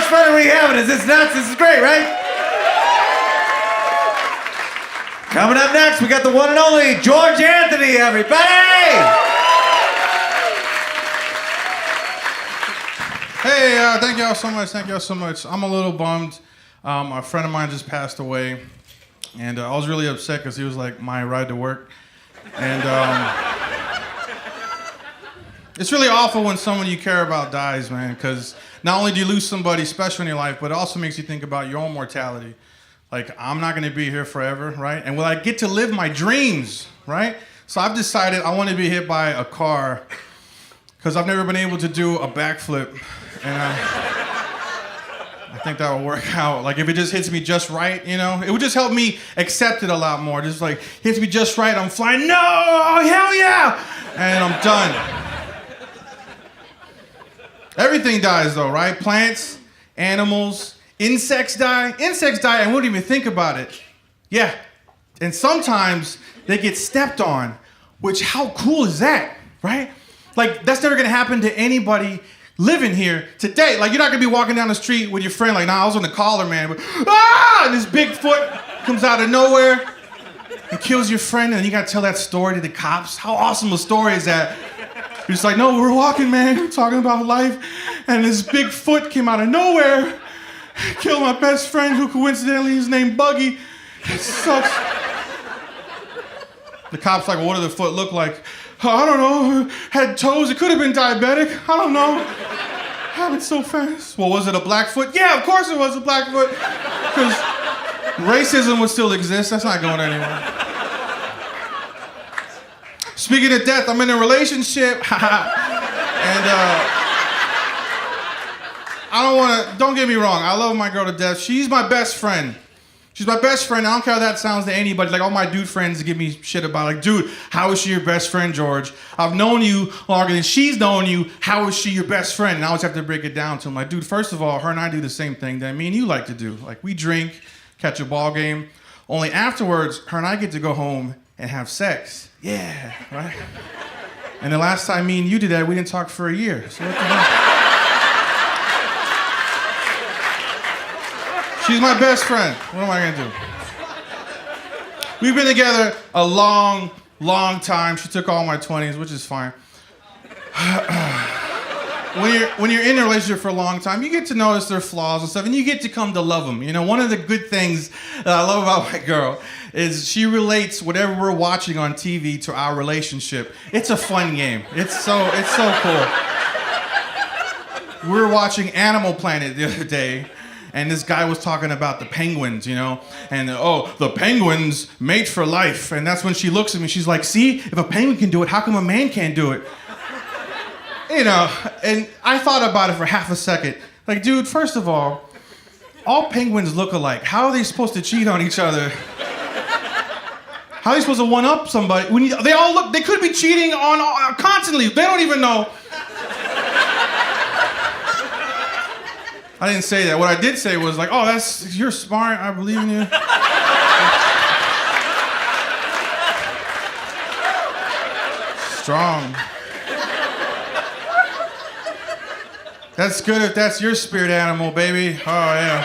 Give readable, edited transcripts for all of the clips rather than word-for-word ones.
fun are we having? Is this nuts? This is great, right? Coming up next, we got the one and only George Anthony, everybody! Hey, thank y'all so much. Thank y'all so much. I'm a little bummed. A friend of mine just passed away, and I was really upset because he was like my ride to work. And it's really awful when someone you care about dies, man, because not only do you lose somebody special in your life, but it also makes you think about your own mortality. Like, I'm not going to be here forever, right? And will I get to live my dreams, right? So I've decided I want to be hit by a car because I've never been able to do a backflip. And I think that will work out. Like, if it just hits me just right, you know? It would just help me accept it a lot more. Just like, hits me just right, I'm flying, no, oh, hell yeah! And I'm done. Everything dies though, right? Plants, animals, insects die. Insects die and we don't even think about it. Yeah. And sometimes they get stepped on, which how cool is that, right? Like, that's never gonna happen to anybody living here today. Like, you're not gonna be walking down the street with your friend like, nah, I was on the collar, man. But, ah! And this big foot comes out of nowhere and kills your friend, and you gotta tell that story to the cops. How awesome a story is that? You're just like, no, we're walking, man. We're talking about life. And this big foot came out of nowhere, killed my best friend, who coincidentally is named Buggy. It sucks. The cop's like, well, what did the foot look like? I don't know. Had toes. It could have been diabetic. I don't know. Happened so fast. Well, was it a black foot? Yeah, of course it was a black foot. Because racism would still exist. That's not going anywhere. Speaking of death, I'm in a relationship. And don't get me wrong. I love my girl to death. She's my best friend. She's my best friend. I don't care how that sounds to anybody. Like, all my dude friends give me shit about, like, dude, how is she your best friend, George? I've known you longer than she's known you. How is she your best friend? And I always have to break it down to him. Like, dude, first of all, her and I do the same thing that me and you like to do. Like, we drink, catch a ball game. Only afterwards, her and I get to go home and have sex. Yeah, right? And the last time me and you did that, we didn't talk for a year. So what the hell? She's my best friend. What am I gonna do? We've been together a long, long time. She took all my 20s, which is fine. When you're in a relationship for a long time, you get to notice their flaws and stuff, and you get to come to love them. You know, one of the good things that I love about my girl is she relates whatever we're watching on TV to our relationship. It's a fun game. It's so cool. We were watching Animal Planet the other day, and this guy was talking about the penguins, you know, and the penguins mate for life. And that's when she looks at me, she's like, see, if a penguin can do it, how come a man can't do it? You know, and I thought about it for half a second. Like, dude, first of all penguins look alike. How are they supposed to cheat on each other? How are they supposed to one-up somebody? They could be cheating on constantly. They don't even know. I didn't say that. What I did say was like, oh, you're smart, I believe in you. Strong. That's good if that's your spirit animal, baby. Oh, yeah.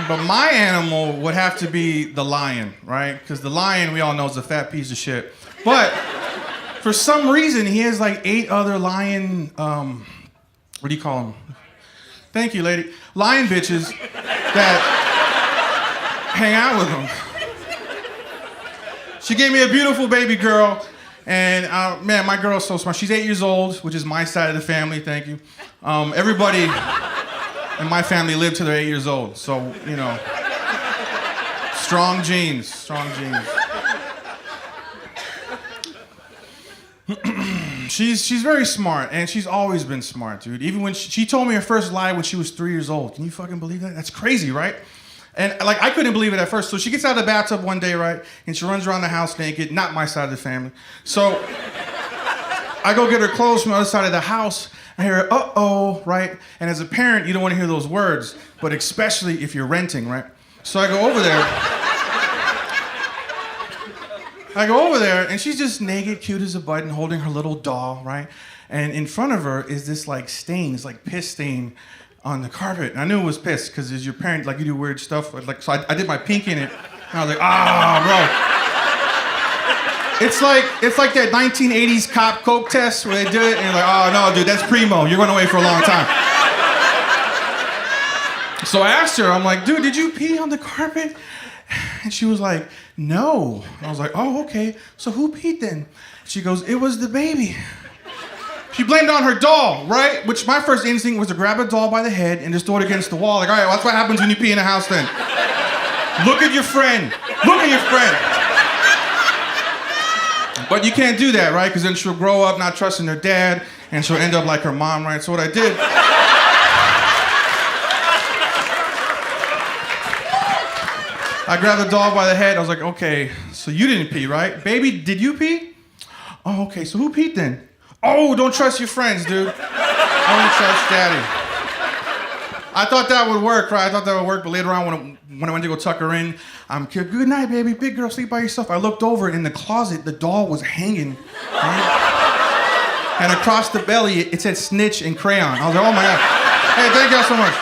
But my animal would have to be the lion, right? Because the lion, we all know, is a fat piece of shit. But for some reason, he has like 8 other lion, what do you call them? Thank you, lady. Lion bitches that hang out with him. She gave me a beautiful baby girl, and man, my girl's so smart. She's 8 years old, which is my side of the family, thank you. Everybody in my family lived till they're 8 years old, so, you know, strong genes. She's very smart, and she's always been smart, dude. Even when she told me her first lie when she was 3 years old. Can you fucking believe that? That's crazy, right? And like, I couldn't believe it at first. So she gets out of the bathtub one day, right? And she runs around the house naked. Not my side of the family. So I go get her clothes from the other side of the house. I hear her, uh-oh, right? And as a parent, you don't want to hear those words, but especially if you're renting, right? So I go over there, and she's just naked, cute as a button, holding her little doll, right? And in front of her is this like stain, this like piss stain on the carpet. And I knew it was piss because as your parent, like you do weird stuff. Like so, I did my pinky in it, and I was like, bro. It's like that 1980s cop coke test where they do it, and you're like, oh no, dude, that's primo. You're going away for a long time. So I asked her, I'm like, dude, did you pee on the carpet? And she was like, no. I was like, oh, okay. So who peed then? She goes, it was the baby. She blamed it on her doll, right? Which my first instinct was to grab a doll by the head and just throw it against the wall. Like, all right, well, that's what happens when you pee in a house then. Look at your friend. Look at your friend. But you can't do that, right? Because then she'll grow up not trusting her dad, and she'll end up like her mom, right? So what I did... I grabbed the doll by the head. I was like, okay, so you didn't pee, right? Baby, did you pee? Oh, okay, so who peed then? Oh, don't trust your friends, dude. Only trust daddy. I thought that would work, right? I thought that would work, but later on when I went to go tuck her in, I'm good night, baby, big girl, sleep by yourself. I looked over in the closet, the doll was hanging. Right? And across the belly, it said snitch in crayon. I was like, oh my God. Hey, thank y'all so much.